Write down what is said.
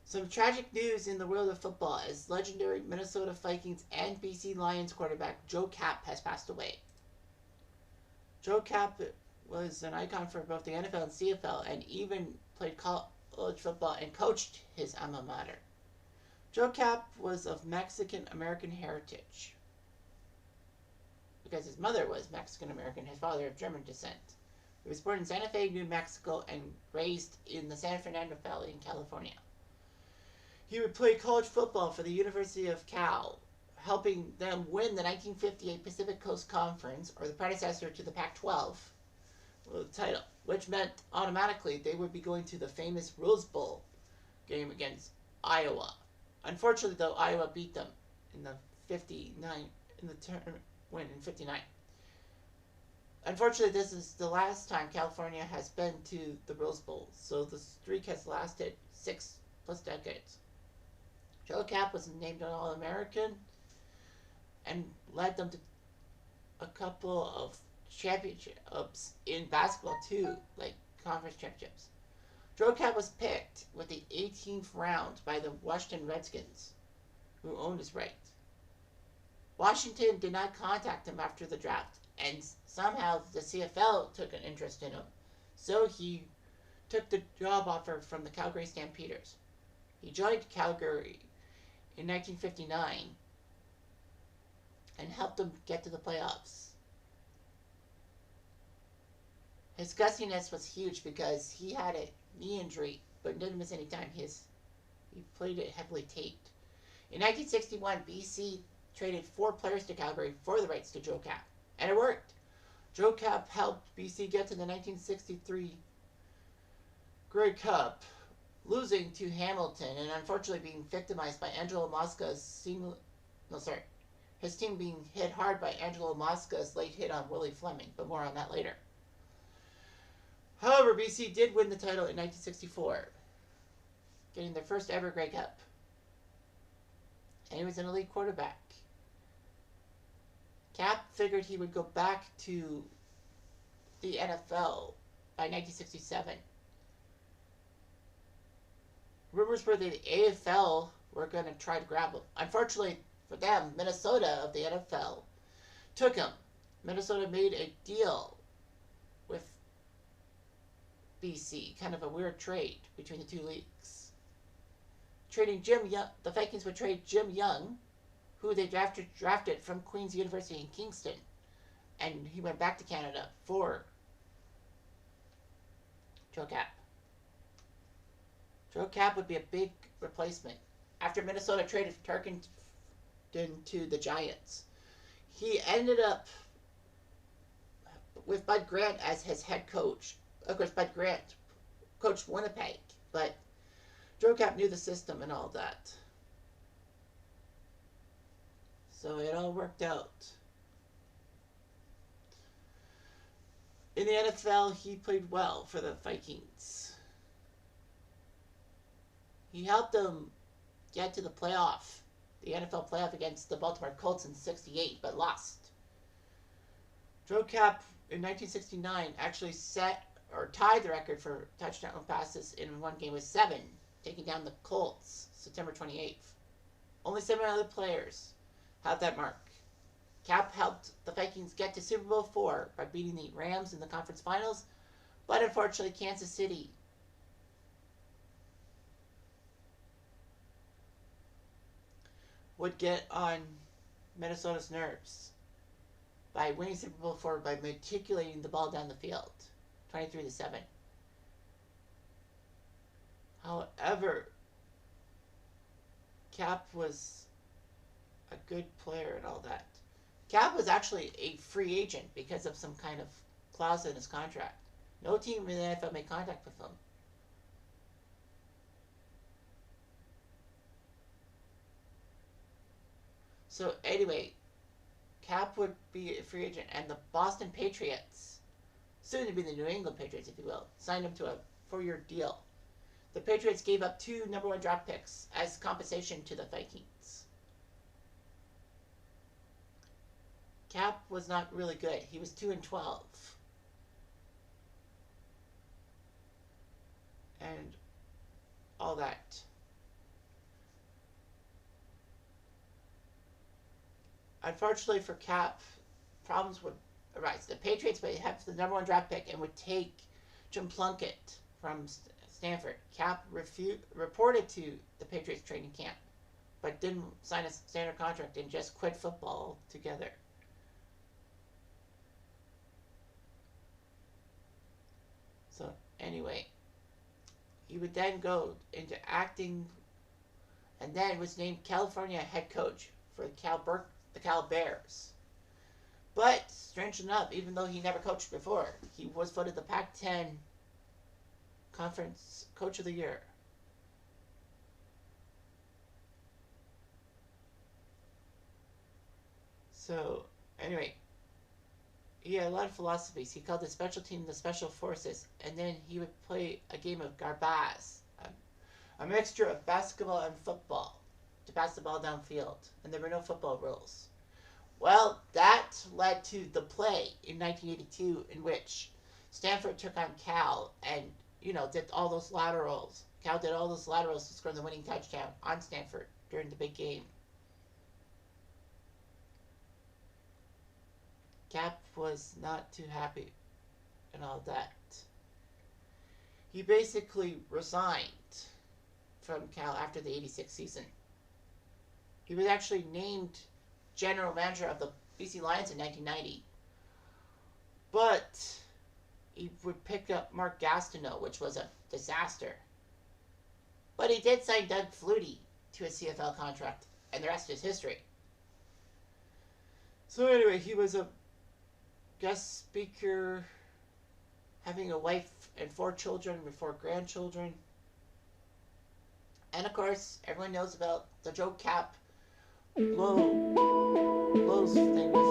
Some tragic news in the world of football as legendary Minnesota Vikings and BC Lions quarterback Joe Kapp has passed away. Joe Kapp was an icon for both the NFL and CFL and even played college football and coached his alma mater. Joe Kapp was of Mexican American heritage because his mother was Mexican American, his father of German descent. He was born in Santa Fe, New Mexico, and raised in the San Fernando Valley in California. He would play college football for the University of Cal, helping them win the 1958 Pacific Coast Conference, or the predecessor to the Pac-12 title, which meant automatically they would be going to the famous Rose Bowl game against Iowa. Unfortunately, though, Iowa beat them in the tournament win in '59. Unfortunately, this is the last time California has been to the Rose Bowl, so the streak has lasted 6+ decades. Joe Kapp was named an All-American and led them to a couple of championships in basketball too, like conference championships. Joe Kapp was picked with the 18th round by the Washington Redskins, who owned his right. Washington did not contact him after the draft, and somehow the CFL took an interest in him, so he took the job offer from the Calgary Stampeders. He joined Calgary in 1959 and helped them get to the playoffs. His gussiness was huge because he had a knee injury but didn't miss any time. He played it heavily taped. In 1961, BC traded 4 players to Calgary for the rights to Joe Kapp, and it worked. Joe Kapp helped BC get to the 1963 Grey Cup, losing to Hamilton and unfortunately being victimized by Angelo Mosca's his team being hit hard by Angelo Mosca's late hit on Willie Fleming, but more on that later. However, BC did win the title in 1964, getting their first ever Grey Cup. And he was an elite quarterback. Kapp figured he would go back to the NFL by 1967. Rumors were that the AFL were going to try to grab him. Unfortunately for them, Minnesota of the NFL took him. Minnesota made a deal with BC, kind of a weird trade between the two leagues. Trading Jim Young, the Vikings would trade Jim Young, who they drafted from Queen's University in Kingston, and he went back to Canada for Joe Kapp. Joe Kapp would be a big replacement. After Minnesota traded Turkington to the Giants, he ended up with Bud Grant as his head coach. Of course, Bud Grant coached Winnipeg, but Joe Kapp knew the system and all that. So it all worked out. In the NFL, he played well for the Vikings. He helped them get to the NFL playoff against the Baltimore Colts in '68, but lost. Joe Kapp in 1969 actually set or tied the record for touchdown passes in one game with 7, taking down the Colts September 28th. Only 7 other players had that mark. Kapp helped the Vikings get to Super Bowl IV by beating the Rams in the conference finals, but unfortunately Kansas City would get on Minnesota's nerves by winning Super Bowl IV by matriculating the ball down the field, 23-7. However, Kapp was a good player and all that. Kapp was actually a free agent because of some kind of clause in his contract. No team in the NFL made contact with him. So anyway, Kapp would be a free agent, and the Boston Patriots, soon to be the New England Patriots, if you will, signed him to a 4-year deal. The Patriots gave up 2 number-1 draft picks as compensation to the Vikings. Kapp was not really good. He was 2-12. And all that. unfortunately for Kapp, problems would arise. The Patriots would have the number one draft pick and would take Jim Plunkett from Stanford. Kapp reported to the Patriots training camp, but didn't sign a standard contract and just quit football altogether. So anyway, he would then go into acting, and then was named California head coach for the Cal Bears. But strange enough, even though he never coached before, he was voted the Pac-10 Conference Coach of the Year. So anyway, he had a lot of philosophies. He called the special team the Special Forces, and then he would play a game of garbage, a mixture of basketball and football, to pass the ball downfield, and there were no football rules. Well, that led to the play in 1982 in which Stanford took on Cal and, did all those laterals. Cal did all those laterals to score the winning touchdown on Stanford during the big game. Kapp was not too happy and all that. He basically resigned from Cal after the 86 season. He was actually named general manager of the BC Lions in 1990. But he would pick up Mark Gastineau, which was a disaster. But he did sign Doug Flutie to a CFL contract, and the rest is history. So anyway, he was a guest speaker, having a wife and 4 children with 4 grandchildren. And of course, everyone knows about the Joe Kapp blows thing with